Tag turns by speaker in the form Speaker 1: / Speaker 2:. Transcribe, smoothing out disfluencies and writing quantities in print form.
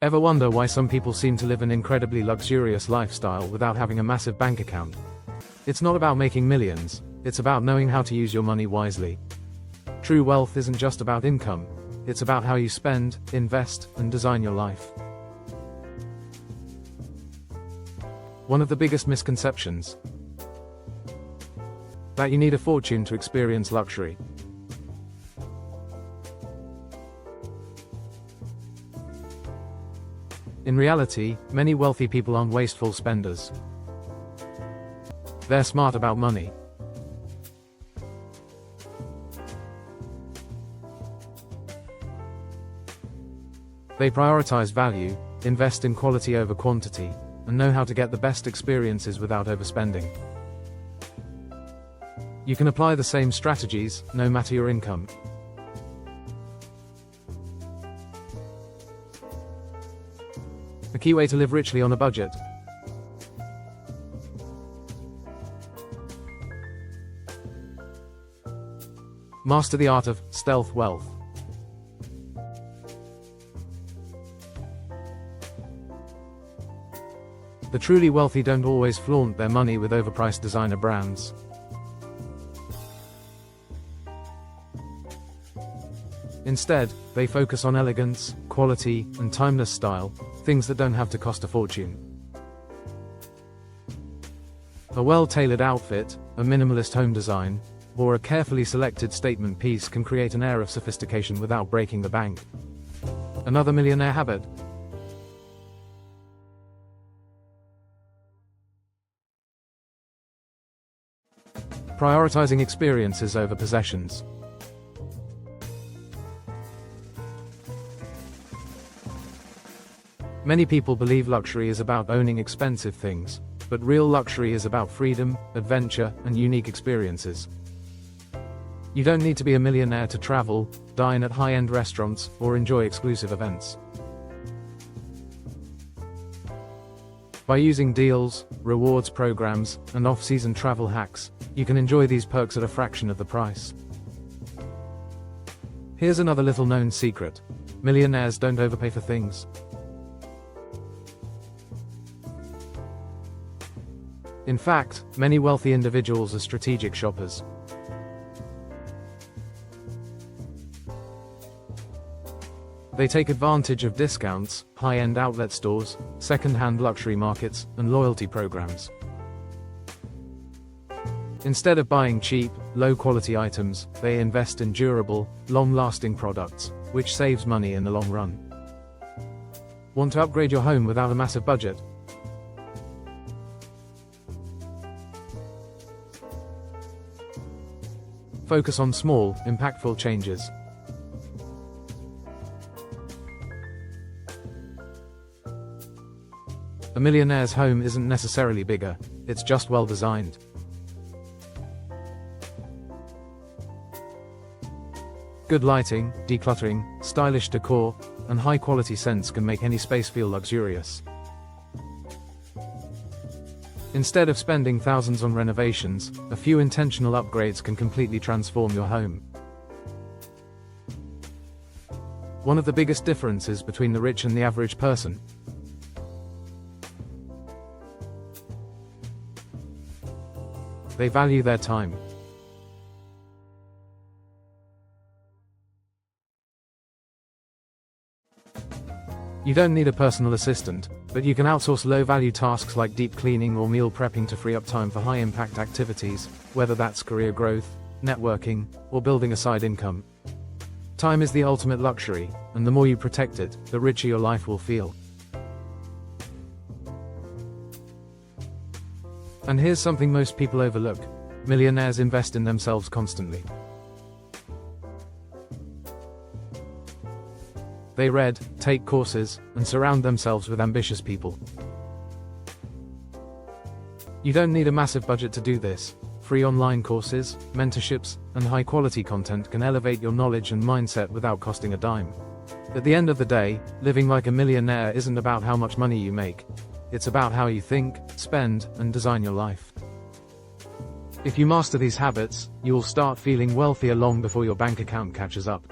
Speaker 1: Ever wonder why some people seem to live an incredibly luxurious lifestyle without having a massive bank account? It's not about making millions, it's about knowing how to use your money wisely. True wealth isn't just about income, it's about how you spend, invest, and design your life. One of the biggest misconceptions: that you need a fortune to experience luxury. In reality, many wealthy people aren't wasteful spenders. They're smart about money. They prioritize value, invest in quality over quantity, and know how to get the best experiences without overspending. You can apply the same strategies, no matter your income. A key way to live richly on a budget. Master the art of stealth wealth. The truly wealthy don't always flaunt their money with overpriced designer brands. Instead, they focus on elegance, quality, and timeless style, things that don't have to cost a fortune. A well-tailored outfit, a minimalist home design, or a carefully selected statement piece can create an air of sophistication without breaking the bank. Another millionaire habit. Prioritizing experiences over possessions. Many people believe luxury is about owning expensive things, but real luxury is about freedom, adventure, and unique experiences. You don't need to be a millionaire to travel, dine at high-end restaurants, or enjoy exclusive events. By using deals, rewards programs, and off-season travel hacks, you can enjoy these perks at a fraction of the price. Here's another little-known secret: millionaires don't overpay for things. In fact, many wealthy individuals are strategic shoppers. They take advantage of discounts, high-end outlet stores, second-hand luxury markets, and loyalty programs. Instead of buying cheap, low-quality items, they invest in durable, long-lasting products, which saves money in the long run. Want to upgrade your home without a massive budget? Focus on small, impactful changes. A millionaire's home isn't necessarily bigger, it's just well designed. Good lighting, decluttering, stylish decor, and high-quality scents can make any space feel luxurious. Instead of spending thousands on renovations, a few intentional upgrades can completely transform your home. One of the biggest differences between the rich and the average person. They value their time. You don't need a personal assistant, but you can outsource low-value tasks like deep cleaning or meal prepping to free up time for high-impact activities, whether that's career growth, networking, or building a side income. Time is the ultimate luxury, and the more you protect it, the richer your life will feel. And here's something most people overlook: millionaires invest in themselves constantly. They read, take courses, and surround themselves with ambitious people. You don't need a massive budget to do this. Free online courses, mentorships, and high-quality content can elevate your knowledge and mindset without costing a dime. At the end of the day, living like a millionaire isn't about how much money you make. It's about how you think, spend, and design your life. If you master these habits, you will start feeling wealthier long before your bank account catches up.